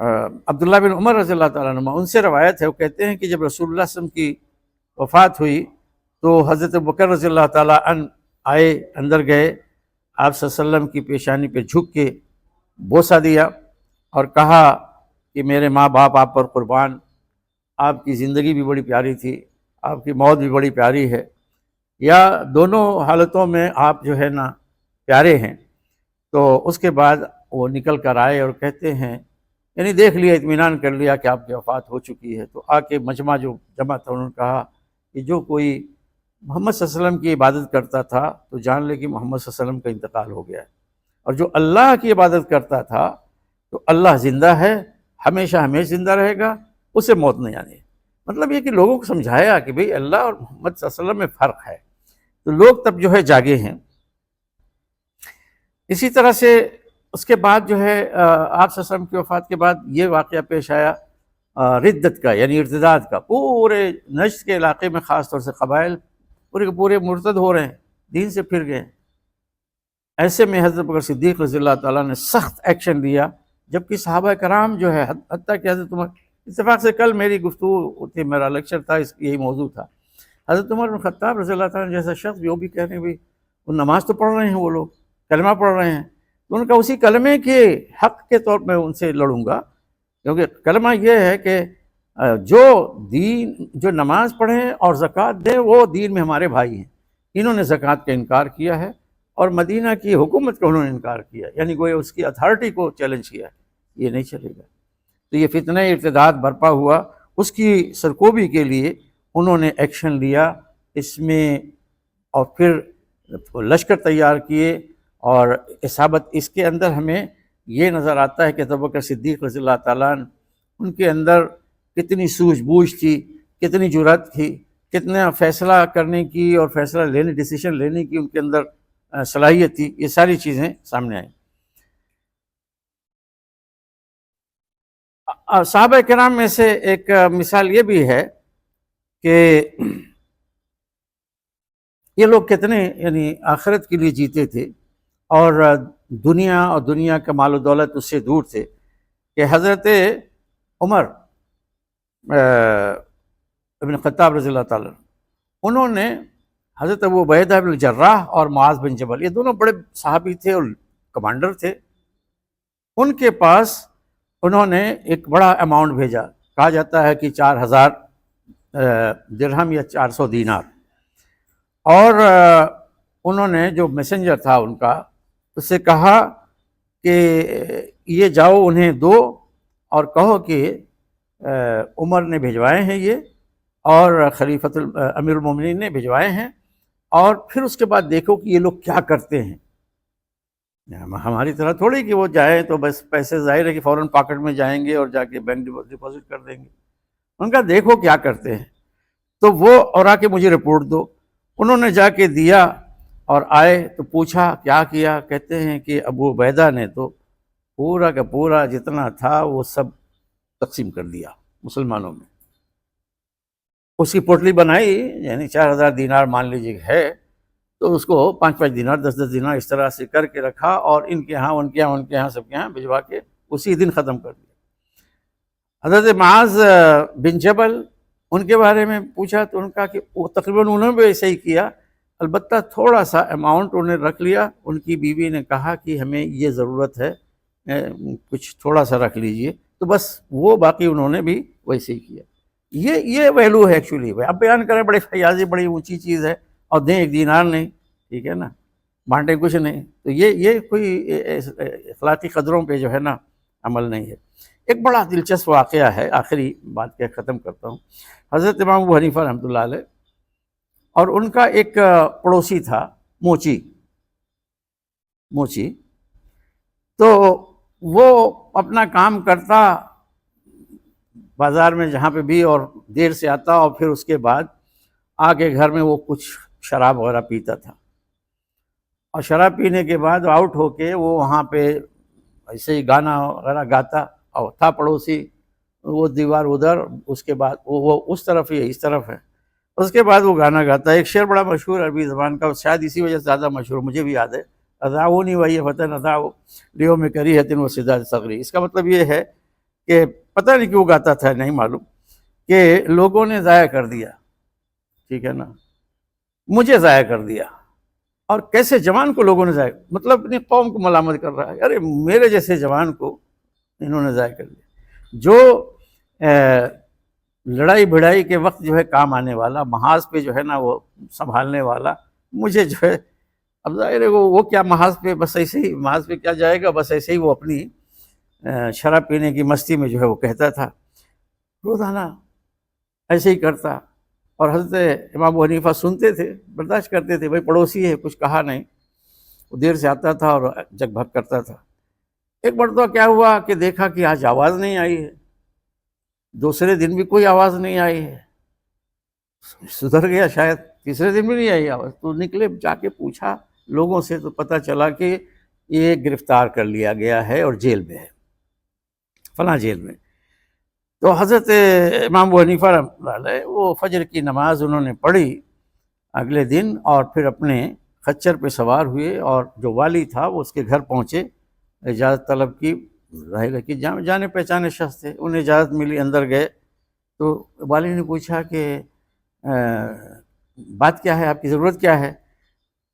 عبداللہ بن عمر رضی اللہ تعالیٰ عنہ، ان سے روایت ہے، وہ کہتے ہیں کہ جب رسول اللہ صلی اللہ علیہ وسلم کی وفات ہوئی تو حضرت بکر رضی اللہ تعالیٰ عنہ آئے، اندر گئے، آپ صلی اللہ علیہ وسلم کی پیشانی پہ جھک کے بوسہ دیا اور کہا کہ میرے ماں باپ آپ پر قربان، آپ کی زندگی بھی بڑی پیاری تھی، آپ کی موت بھی بڑی پیاری ہے، یا دونوں حالتوں میں آپ جو ہے نا پیارے ہیں۔ تو اس کے بعد وہ نکل کر آئے اور کہتے ہیں، یعنی دیکھ لیا، اطمینان کر لیا کہ آپ کی وفات ہو چکی ہے، تو آ کے مجمع جو جمع تھا انہوں نے کہا کہ جو کوئی محمد صلی اللہ علیہ وسلم کی عبادت کرتا تھا تو جان لے کہ محمد صلی اللہ علیہ وسلم کا انتقال ہو گیا ہے، اور جو اللہ کی عبادت کرتا تھا تو اللہ زندہ ہے، ہمیشہ ہمیشہ زندہ رہے گا، اسے موت نہیں آنی ہے۔ مطلب یہ کہ لوگوں کو سمجھایا کہ بھئی اللہ اور محمد صلی اللہ علیہ وسلم میں فرق ہے، تو لوگ تب جو ہے جاگے ہیں۔ اسی طرح سے اس کے بعد جو ہے آپ صلی اللہ علیہ وسلم کی وفات کے بعد یہ واقعہ پیش آیا ردت کا، یعنی ارتداد کا۔ پورے نجد کے علاقے میں خاص طور سے قبائل پورے کے پورے مرتد ہو رہے ہیں، دین سے پھر گئے ہیں۔ ایسے میں حضرت بکر صدیق رضی اللہ تعالیٰ نے سخت ایکشن لیا، جبکہ صحابہ کرام جو ہے حتیٰ کہ حضرت عمر، اتفاق سے کل میری گفتگو تھی، میرا لیکچر تھا، یہی موضوع تھا، حضرت عمر بن خطاب رضی اللہ تعالیٰ جیسا شخص بھی وہ بھی کہہ رہے ہیں بھی وہ نماز تو پڑھ رہے ہیں، وہ لوگ کلمہ پڑھ رہے ہیں، تو ان کا اسی کلمے کے حق کے طور میں ان سے لڑوں گا، کیونکہ کلمہ یہ ہے کہ جو نماز پڑھیں اور زکوٰۃ دیں وہ دین میں ہمارے بھائی ہیں۔ انہوں نے زکوٰۃ کا انکار کیا ہے اور مدینہ کی حکومت کا انہوں نے انکار کیا، یعنی گویا اس کی اتھارٹی کو چیلنج کیا، یہ نہیں چلے گا۔ تو یہ فتنہ ارتداد برپا ہوا، اس کی سرکوبی کے لیے انہوں نے ایکشن لیا اس میں، اور پھر لشکر تیار کیے، اور اصابت اس کے اندر ہمیں یہ نظر آتا ہے کہ ابو بکر صدیق رضی اللہ تعالیٰ عنہ، ان کے اندر کتنی سوجھ بوجھ تھی، کتنی جرأت تھی، کتنا فیصلہ کرنے کی اور فیصلہ لینے، ڈیسیشن لینے کی ان کے اندر صلاحیت تھی، یہ ساری چیزیں سامنے آئیں۔ صحابہ کرام میں سے ایک مثال یہ بھی ہے کہ یہ لوگ کتنے یعنی آخرت کے لیے جیتے تھے، اور دنیا اور دنیا کا مال و دولت اس سے دور تھے، کہ حضرت عمر ابن خطاب رضی اللہ تعالیٰ انہوں نے حضرت ابو عبیدہ بن الجراح اور معاذ بن جبل، یہ دونوں بڑے صحابی تھے اور کمانڈر تھے، ان کے پاس انہوں نے ایک بڑا اماؤنٹ بھیجا، کہا جاتا ہے کہ 4000 درہم یا 400 دینار، اور انہوں نے جو میسنجر تھا ان کا، اس سے کہا کہ یہ جاؤ انہیں دو اور کہو کہ عمر نے بھیجوائے ہیں یہ، اور خلیفۃ امیر المومنین نے بھیجوائے ہیں، اور پھر اس کے بعد دیکھو کہ یہ لوگ کیا کرتے ہیں۔ ہماری طرح تھوڑی کہ وہ جائیں تو بس پیسے ظاہر ہے کہ فوراً پاکٹ میں جائیں گے اور جا کے بینک ڈپازٹ کر دیں گے، ان کا دیکھو کیا کرتے ہیں، تو وہ اور آ کے مجھے رپورٹ دو۔ انہوں نے جا کے دیا اور آئے تو پوچھا کیا کیا، کہتے ہیں کہ ابو عبیدہ نے تو پورا کا پورا جتنا تھا وہ سب تقسیم کر دیا مسلمانوں میں، اس کی پوٹلی بنائی، یعنی 4000 دینار مان لیجیے ہے، تو اس کو 5-5 دینار 10-10 دینار اس طرح سے کر کے رکھا، اور ان کے ہاں ان کے ہاں ان کے ہاں سب کے ہاں بھجوا کے اسی دن ختم کر دیا۔ حضرت معاذ بن جبل، ان کے بارے میں پوچھا تو ان کا کہ وہ تقریباً انہوں نے بھی ایسا ہی کیا، البتہ تھوڑا سا اماؤنٹ انہوں نے رکھ لیا، ان کی بیوی نے کہا کہ ہمیں یہ ضرورت ہے، کچھ تھوڑا سا رکھ لیجئے، تو بس وہ باقی انہوں نے بھی ویسے ہی کیا۔ یہ ویلو ہے ایکچولی، اب بیان کریں بڑی فیاضی، بڑی اونچی چیز ہے، اور دیں 1 دینار نہیں، ٹھیک ہے نا، بانٹیں کچھ نہیں، تو یہ کوئی اخلاقی قدروں پہ جو ہے نا عمل نہیں ہے۔ ایک بڑا دلچسپ واقعہ ہے، آخری بات کے ختم کرتا ہوں۔ حضرت امام ابو حنیفہ رحمۃ اللہ علیہ اور ان کا ایک پڑوسی تھا موچی، تو وہ اپنا کام کرتا بازار میں جہاں پہ بھی، اور دیر سے آتا، اور پھر اس کے بعد آ کے گھر میں وہ کچھ شراب وغیرہ پیتا تھا، اور شراب پینے کے بعد آؤٹ ہو کے وہ وہاں پہ ایسے ہی گانا وغیرہ گاتا، اور تھا پڑوسی، وہ دیوار ادھر، اس کے بعد وہ اس طرف ہی ہے، اس طرف ہے، اس کے بعد وہ گانا گاتا ہے۔ ایک شعر بڑا مشہور عربی زبان کا، شاید اسی وجہ سے زیادہ مشہور، مجھے بھی یاد ہے، اذاؤنی وہی فتن اذاؤ لیو میں کری حتن و سداد صغری۔ اس کا مطلب یہ ہے کہ پتہ نہیں کیوں گاتا تھا، نہیں معلوم، کہ لوگوں نے ضائع کر دیا، ٹھیک ہے نا، مجھے ضائع کر دیا، اور کیسے جوان کو لوگوں نے ضائع، مطلب اپنی قوم کو ملامت کر رہا ہے، ارے میرے جیسے جوان کو انہوں نے ضائع کر دیا، جو لڑائی بھڑائی کے وقت جو ہے کام آنے والا، محاذ پہ جو ہے نا وہ سنبھالنے والا، مجھے جو ہے، اب ظاہر ہے وہ کیا محاذ پہ، بس ایسے ہی محاذ پہ کیا جائے گا، بس ایسے ہی وہ اپنی شراب پینے کی مستی میں جو ہے وہ کہتا تھا، روزانہ ایسے ہی کرتا، اور حضرت امام ابو حنیفہ سنتے تھے، برداشت کرتے تھے، بھائی پڑوسی ہے کچھ کہا نہیں، وہ دیر سے آتا تھا اور جگ بھگ کرتا تھا۔ ایک مرتبہ کیا ہوا کہ دیکھا کہ آج آواز نہیں آئی ہے، دوسرے دن بھی کوئی آواز نہیں آئی ہے، سدھر گیا شاید، تیسرے دن بھی نہیں آئی آواز، تو نکلے جا کے پوچھا لوگوں سے، تو پتہ چلا کہ یہ گرفتار کر لیا گیا ہے اور جیل میں ہے، فلاں جیل میں۔ تو حضرت امام ابو حنیفہ رحمۃ اللہ علیہ وہ فجر کی نماز انہوں نے پڑھی اگلے دن، اور پھر اپنے خچر پہ سوار ہوئے، اور جو والی تھا وہ اس کے گھر پہنچے، اجازت طلب کی، ظاہر ہے کہ جانے پہچانے شخص تھے، انہیں اجازت ملی، اندر گئے۔ تو والی نے پوچھا کہ بات کیا ہے، آپ کی ضرورت کیا ہے؟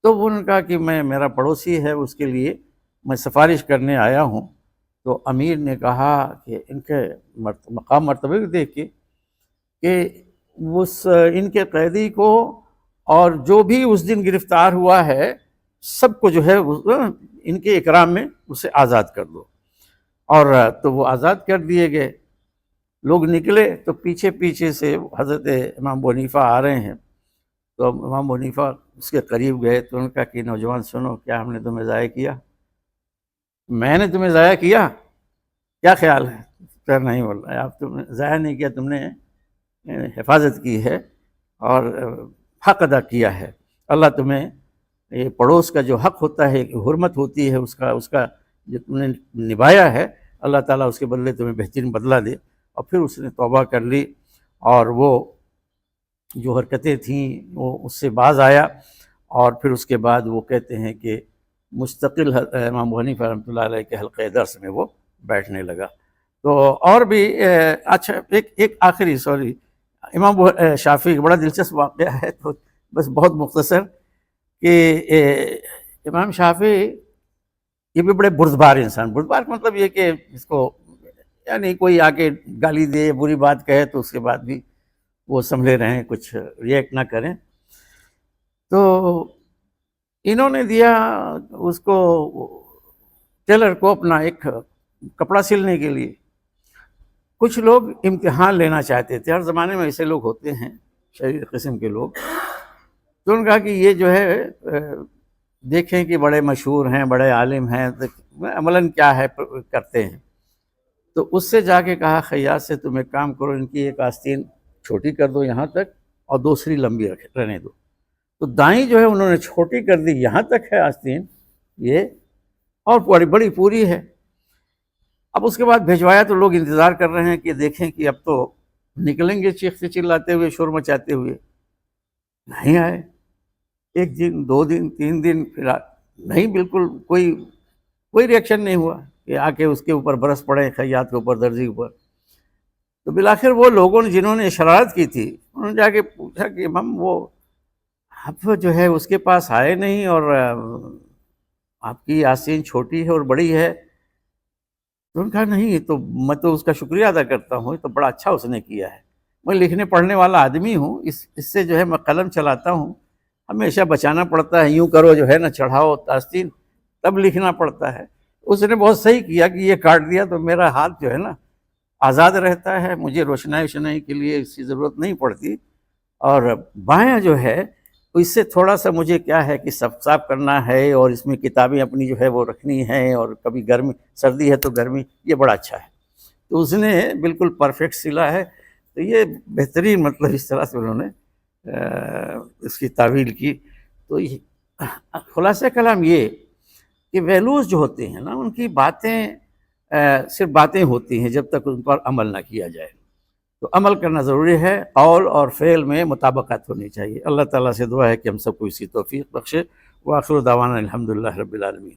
تو انہوں نے کہا کہ میرا پڑوسی ہے، اس کے لیے میں سفارش کرنے آیا ہوں۔ تو امیر نے کہا کہ ان کے مقام مرتبے کو دیکھ کے کہ ان کے قیدی کو اور جو بھی اس دن گرفتار ہوا ہے سب کو جو ہے ان کے اکرام میں اسے آزاد کر دو، اور تو وہ آزاد کر دیے گئے۔ لوگ نکلے تو پیچھے پیچھے سے حضرت امام ابو حنیفہ آ رہے ہیں، تو امام ابو حنیفہ اس کے قریب گئے، تو انہوں نے کہا کہ نوجوان سنو، کیا ہم نے تمہیں ضائع کیا؟ میں نے تمہیں ضائع کیا؟ کیا خیال ہے؟ کہ نہیں واللہ، آپ تم نے ضائع نہیں کیا، تم نے حفاظت کی ہے اور حق ادا کیا ہے۔ اللہ تمہیں یہ پڑوس کا جو حق ہوتا ہے، حرمت ہوتی ہے، اس کا جو تم نے نبھایا ہے، اللہ تعالیٰ اس کے بدلے تمہیں بہترین بدلہ دے۔ اور پھر اس نے توبہ کر لی، اور وہ جو حرکتیں تھیں وہ اس سے باز آیا، اور پھر اس کے بعد وہ کہتے ہیں کہ مستقل امام ابو حنیفہ رحمۃ اللہ علیہ کے حلقہ درس میں وہ بیٹھنے لگا۔ تو اور بھی اچھا ایک آخری امام شافعی کا بڑا دلچسپ واقعہ ہے، تو بس بہت مختصر، کہ امام شافعی یہ بھی بڑے بردبار انسان، بردبار کا مطلب یہ کہ اس کو یعنی کوئی آ کے گالی دے، بری بات کہے تو اس کے بعد بھی وہ سنبھلے رہیں، کچھ ریئیکٹ نہ کریں۔ تو انہوں نے دیا اس کو ٹیلر کو اپنا ایک کپڑا سلنے کے لیے۔ کچھ لوگ امتحان لینا چاہتے تھے، ہر زمانے میں ایسے لوگ ہوتے ہیں شریر قسم کے لوگ، تو انہوں نے کہا کہ یہ جو ہے دیکھیں کہ بڑے مشہور ہیں، بڑے عالم ہیں، عملاً کیا ہے کرتے ہیں۔ تو اس سے جا کے کہا خیاط سے، تم ایک کام کرو، ان کی ایک آستین چھوٹی کر دو یہاں تک، اور دوسری لمبی رہنے دو۔ تو دائیں جو ہے انہوں نے چھوٹی کر دی، یہاں تک ہے آستین یہ، اور بڑی پوری ہے۔ اب اس کے بعد بھیجوایا تو لوگ انتظار کر رہے ہیں کہ دیکھیں کہ اب تو نکلیں گے چیختے چلاتے ہوئے، شور مچاتے ہوئے۔ نہیں آئے، ایک دن، 2 دن، 3 دن، پھر نہیں، بالکل کوئی ریئیکشن نہیں ہوا کہ آ کے اس کے اوپر برس پڑے، خیاط کے اوپر، درزی کے اوپر۔ تو بالآخر وہ لوگوں نے جنہوں نے شرارت کی تھی، انہوں نے جا کے پوچھا کہ ہم وہ اب جو ہے اس کے پاس آئے نہیں، اور آپ کی آستین چھوٹی ہے اور بڑی ہے۔ تو انہوں نے کہا نہیں، تو میں تو اس کا شکریہ ادا کرتا ہوں، تو بڑا اچھا اس نے کیا ہے، میں لکھنے پڑھنے والا آدمی ہوں، اس سے جو ہے میں قلم چلاتا ہوں، ہمیشہ بچانا پڑتا ہے، یوں کرو جو ہے نا، چڑھاؤ آستین، تب لکھنا پڑتا ہے۔ اس نے بہت صحیح کیا کہ یہ کاٹ دیا تو میرا ہاتھ جو ہے نا آزاد رہتا ہے، مجھے روشنائی کے لیے اس کی ضرورت نہیں پڑتی، اور بایاں جو ہے اس سے تھوڑا سا مجھے کیا ہے کہ صاف کرنا ہے، اور اس میں کتابیں اپنی جو ہے وہ رکھنی ہیں، اور کبھی گرمی، سردی ہے تو گرمی، یہ بڑا اچھا ہے۔ تو اس نے بالکل پرفیکٹ سلا ہے۔ تو یہ بہترین، مطلب اس طرح سے انہوں نے اس کی تعویل کی۔ تو خلاصہ کلام یہ کہ ویلوز جو ہوتے ہیں نا، ان کی باتیں صرف باتیں ہوتی ہیں جب تک ان پر عمل نہ کیا جائے۔ تو عمل کرنا ضروری ہے، قول اور فعل میں مطابقت ہونی چاہیے۔ اللہ تعالیٰ سے دعا ہے کہ ہم سب کو اسی توفیق بخشے۔ وآخر دعوانا الحمدللہ رب العالمین۔